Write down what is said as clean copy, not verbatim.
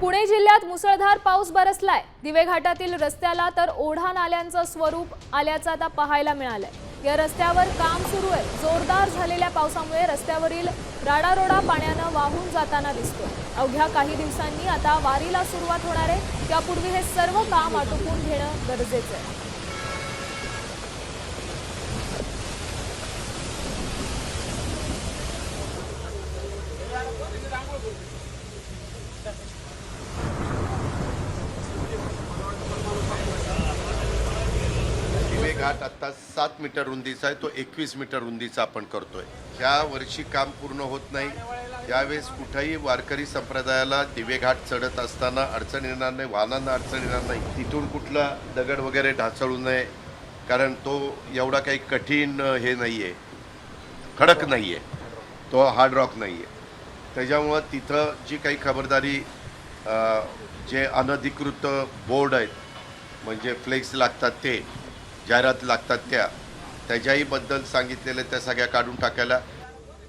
पुणे जिल्ह्यात मुसळधार पाऊस बरसलाय। दिवे घाटातील रस्त्याला तर ओढा नाल्यांचं स्वरूप आल्याचं आता पाहायला मिळालंय। या रस्त्यावर काम सुरू आहे। जोरदार झालेल्या पावसामुळे रस्त्यावरील राडारोडा पाण्याने वाहून जाताना दिसतो। अवघ्या काही दिवसांनी आता वारीला सुरुवात होणार आहे। त्यापूर्वी हे सर्व काम आटोपून घेणं गरजेचं आहे। दिवे घाट आता 7 मीटर रुंदीचा आहे, तो 21 मीटर रुंदीचा आपण करतोय। ह्या वर्षी काम पूर्ण होत नाही। यावेळेस कुठेही वारकरी संप्रदायाला दिवे घाट चढत असताना अडचण येणार नाही, वाहनांना अडचण येणार नाही। तिथून कुठला दगड वगैरे ढासळू नये, कारण तो एवढा काही कठीण हे नाही आहे, खडक नाही आहे, तो हार्ड रॉक नाही आहे। त्याच्यामुळं तिथं जी काही खबरदारी जे अनधिकृत बोर्ड आहेत, म्हणजे फ्लेक्स लागतात ते, जाहिरात लागतात त्याच्याही बद्दल सांगितलेलं त्या सगळ्या काढून टाकायला